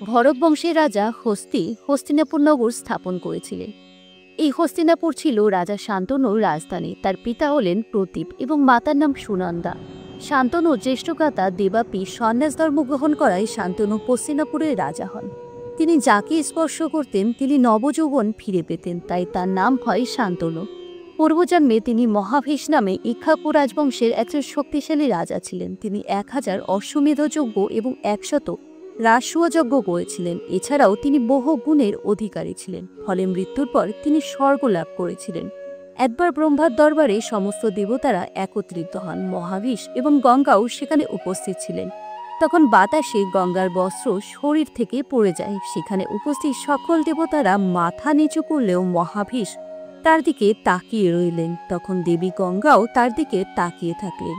ভরত বংশের রাজা হস্তিনাপুর নগর স্থাপন করেছিলেন। এই হস্তিনাপুর ছিল রাজা শান্তনুর রাজধানী। তার পিতা হলেন প্রতীপ এবং মাতার নাম সুনন্দা। শান্তনু জ্যেষ্ঠ ভ্রাতা দেবাপী সন্ন্যাস ধর্ম গ্রহণ করায় শান্তনু হস্তিনাপুরের রাজা হন। তিনি যাকে স্পর্শ করতেন তিনি নবযৌবন ফিরে পেতেন, তাই তার নাম হয় শান্তনু। পূর্বজন্মে তিনি মহাভীষ নামে ইক্ষ্বাকু রাজবংশের একজন শক্তিশালী রাজা ছিলেন। তিনি 1000 অশ্বমেধ যজ্ঞ এবং 100 রাজসূয় যজ্ঞ করেছিলেন। এছাড়াও তিনি বহু গুণের অধিকারী ছিলেন। ফলে মৃত্যুর পর তিনি স্বর্গ লাভ করেছিলেন। একবার ব্রহ্মার দরবারে সমস্ত দেবতারা একত্রিত হন। মহাভীষ এবং গঙ্গাও সেখানে উপস্থিত ছিলেন। তখন বাতাসে গঙ্গার বস্ত্র শরীর থেকে পড়ে যায়। সেখানে উপস্থিত সকল দেবতারা মাথা নিচু করলেও মহাভীষ তার দিকে তাকিয়ে রইলেন। তখন দেবী গঙ্গাও তার দিকে তাকিয়ে থাকলেন।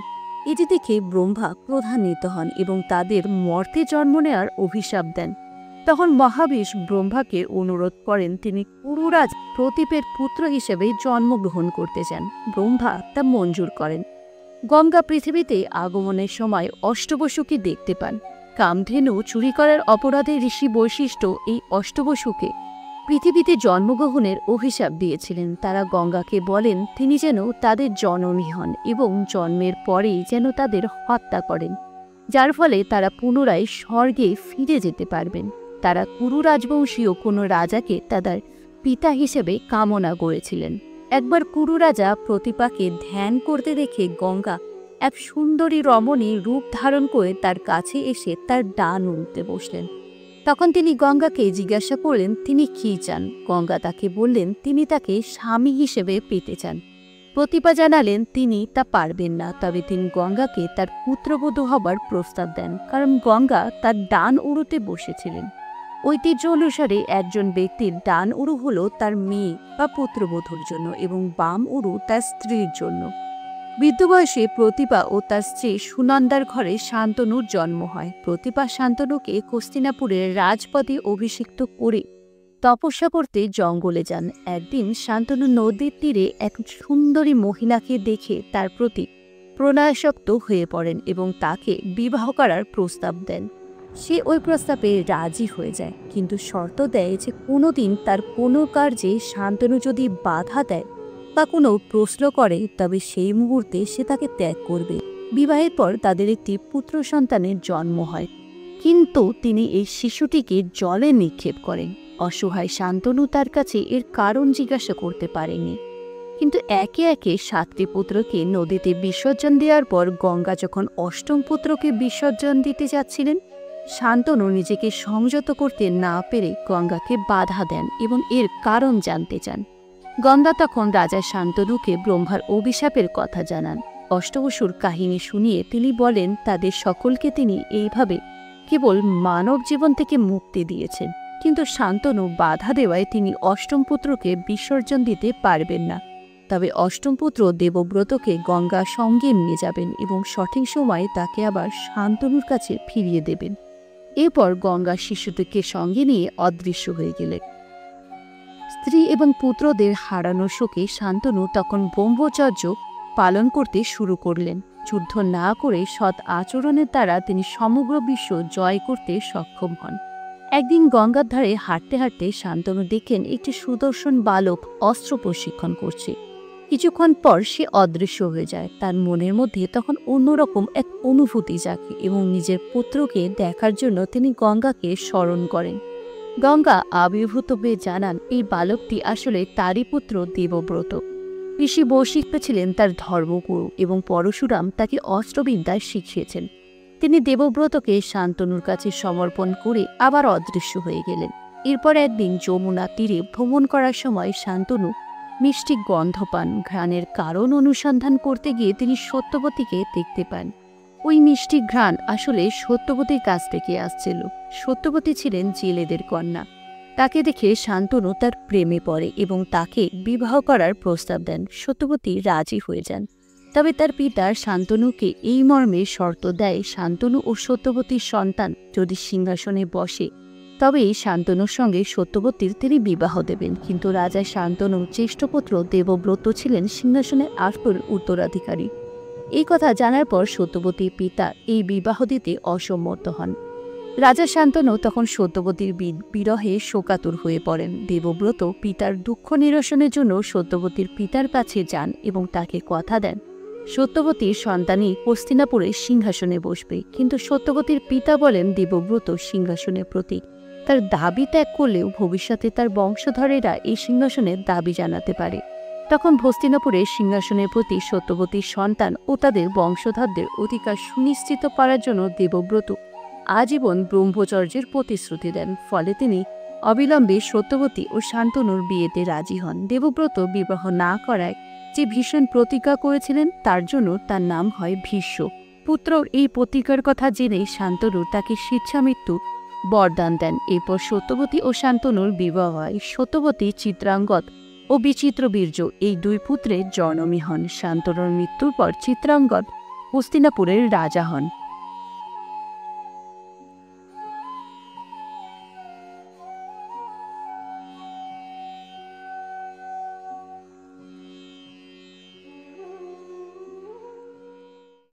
এটি দেখে ব্রহ্মা ক্রোধান্বিত হন এবং তাদের মর্তে জন্ম নেওয়ার অভিশাপ দেন। তখন মহাভীষ ব্রহ্মাকে অনুরোধ করেন তিনি কুরুরাজ প্রতীপের পুত্র হিসেবে জন্মগ্রহণ করতে চান। ব্রহ্মা তা মঞ্জুর করেন। গঙ্গা পৃথিবীতে আগমনের সময় অষ্টবসুকে দেখতে পান। কামধেনু চুরি করার অপরাধে ঋষি বৈশিষ্ট্য এই অষ্টবসুকে পৃথিবীতে জন্মগ্রহণের অভিশাপ দিয়েছিলেন। তারা গঙ্গাকে বলেন তিনি যেন তাদের জননী হন এবং জন্মের পরেই যেন তাদের হত্যা করেন, যার ফলে তারা পুনরায় স্বর্গে ফিরে যেতে পারবেন। তারা কুরু রাজবংশীয় কোনো রাজাকে তাদের পিতা হিসেবে কামনা করেছিলেন। একবার কুরু রাজা প্রতিপাকে ধ্যান করতে দেখে গঙ্গা এক সুন্দরী রমণী রূপ ধারণ করে তার কাছে এসে তার ডান উড়তে বসলেন। তখন তিনি গঙ্গাকে জিজ্ঞাসা করলেন তিনি কি চান। গঙ্গা তাকে বললেন তিনি তাকে স্বামী হিসেবে পেতে চান। প্রতিপা জানালেন তিনি তা পারবেন না, তবে তিনি গঙ্গাকে তার পুত্রবধূ হবার প্রস্তাব দেন, কারণ গঙ্গা তার ডান উরুতে বসেছিলেন। ঐতিহ্য অনুসারে একজন ব্যক্তির ডান উরু হল তার মেয়ে বা পুত্রবধূর জন্য এবং বাম উরু তার স্ত্রীর জন্য। বৃদ্ধ বয়সে প্রতিপা ও তার স্ত্রী সুনন্দার ঘরে শান্তনুর জন্ম হয়। প্রতিপা শান্তনুকে হস্তিনাপুরের রাজপদে অভিষিক্ত করে তপস্যা করতে জঙ্গলে যান। একদিন শান্তনু নদীর তীরে এক সুন্দরী মহিলাকে দেখে তার প্রতি প্রণয়াসক্ত হয়ে পড়েন এবং তাকে বিবাহ করার প্রস্তাব দেন। সে ওই প্রস্তাবে রাজি হয়ে যায়, কিন্তু শর্ত দেয় যে কোনোদিন তার কোনো কার্যে শান্তনু যদি বাধা দেয় বা কোনো প্রশ্ন করে তবে সেই মুহূর্তে সে তাকে ত্যাগ করবে। বিবাহের পর তাদের একটি পুত্র সন্তানের জন্ম হয়, কিন্তু তিনি এই শিশুটিকে জলে নিক্ষেপ করেন। অসহায় শান্তনু তার কাছে এর কারণ জিজ্ঞাসা করতে পারেনি। কিন্তু একে একে 7টি পুত্রকে নদীতে বিসর্জন দেওয়ার পর গঙ্গা যখন 8ম পুত্রকে বিসর্জন দিতে যাচ্ছিলেন, শান্তনু নিজেকে সংযত করতে না পেরে গঙ্গাকে বাধা দেন এবং এর কারণ জানতে চান। গঙ্গা তখন রাজা শান্তনুকে ব্রহ্মার অভিশাপের কথা জানান। অষ্টবসুর কাহিনী শুনিয়ে তিনি বলেন তাদের সকলকে তিনি এইভাবে কেবল মানব জীবন থেকে মুক্তি দিয়েছেন, কিন্তু শান্তনু বাধা দেওয়ায় তিনি 8ম পুত্রকে বিসর্জন দিতে পারবেন না। তবে 8ম পুত্র দেবব্রতকে গঙ্গা সঙ্গে নিয়ে যাবেন এবং সঠিক সময়ে তাকে আবার শান্তনুর কাছে ফিরিয়ে দেবেন। এরপর গঙ্গা শিশুটিকে সঙ্গে নিয়ে অদৃশ্য হয়ে গেলেন। স্ত্রী এবং পুত্রদের হারানোর শোকে শান্তনু তখন ব্রহ্মচর্য পালন করতে শুরু করলেন। যুদ্ধ না করে সৎ আচরণের দ্বারা তিনি সমগ্র বিশ্ব জয় করতে সক্ষম হন। একদিন গঙ্গার ধারে হাঁটতে হাঁটতে শান্তনু দেখেন একটি সুদর্শন বালক অস্ত্র প্রশিক্ষণ করছে। কিছুক্ষণ পর সে অদৃশ্য হয়ে যায়। তার মনের মধ্যে তখন অন্যরকম এক অনুভূতি জাগে এবং নিজের পুত্রকে দেখার জন্য তিনি গঙ্গাকে স্মরণ করেন। গঙ্গা আবির্ভূত হয়ে জানান এই বালকটি আসলে তারই পুত্র দেবব্রত। ঋষি বৈশিষ্ট্য ছিলেন তার ধর্মগুরু এবং পরশুরাম তাকে অস্ত্রবিদ্যায় শিখিয়েছেন। তিনি দেবব্রতকে শান্তনুর কাছে সমর্পণ করে আবার অদৃশ্য হয়ে গেলেন। এরপর একদিন যমুনা তীরে ভ্রমণ করার সময় শান্তনু মিষ্টি গন্ধ পান। ঘ্রাণের কারণ অনুসন্ধান করতে গিয়ে তিনি সত্যবতীকে দেখতে পান। ওই মিষ্টি ঘ্রাণ আসলে সত্যবতীর কাছ থেকে আসছিল। সত্যবতী ছিলেন জেলেদের কন্যা। তাকে দেখে শান্তনু তার প্রেমে পড়ে এবং তাকে বিবাহ করার প্রস্তাব দেন। সত্যবতী রাজি হয়ে যান। তবে তার পিতা শান্তনুকে এই মর্মে শর্ত দেয় শান্তনু ও সত্যবতীর সন্তান যদি সিংহাসনে বসে তবেই শান্তনুর সঙ্গে সত্যবতীর তিনি বিবাহ দেবেন। কিন্তু রাজা শান্তনুর জ্যেষ্ঠ পুত্র দেবব্রত ছিলেন সিংহাসনের আসল উত্তরাধিকারী। এই কথা জানার পর সত্যবতীর পিতা এই বিবাহ দিতে অসম্মত হন। রাজা শান্তনু তখন সত্যবতীর বিরহে শোকাতুর হয়ে পড়েন। দেবব্রত পিতার দুঃখ নিরসনের জন্য সত্যবতীর পিতার কাছে যান এবং তাকে কথা দেন সত্যবতীর সন্তানই হস্তিনাপুরের সিংহাসনে বসবে। কিন্তু সত্যবতীর পিতা বলেন দেবব্রত সিংহাসনের প্রতীক, তার দাবি ত্যাগ করলেও ভবিষ্যতে তার বংশধরেরা এই সিংহাসনের দাবি জানাতে পারে। তখন হস্তিনাপুরের সিংহাসনের প্রতি সত্যবতীর সন্তান ও তাদের বংশধরদের অধিকার সুনিশ্চিত করার জন্য দেবব্রত আজীবন ব্রহ্মচর্যের প্রতিশ্রুতি দেন। ফলে তিনি অবিলম্বে সত্যবতী ও শান্তনুর বিয়েতে রাজি হন। দেবব্রত বিবাহ না করায় যে ভীষণ প্রতিজ্ঞা করেছিলেন তার জন্য তার নাম হয় ভীষ্ম। পুত্র এই প্রতিজ্ঞার কথা জেনে শান্তনু তাকে স্বেচ্ছামৃত্যু বরদান দেন। এরপর সত্যবতী ও শান্তনুর বিবাহ হয়। সত্যবতী চিত্রাঙ্গদ ও বিচিত্রবীর্য এই দুই পুত্রের জননী হন। শান্তনুর মৃত্যুর পর চিত্রাঙ্গদ হস্তিনাপুরের রাজা হন।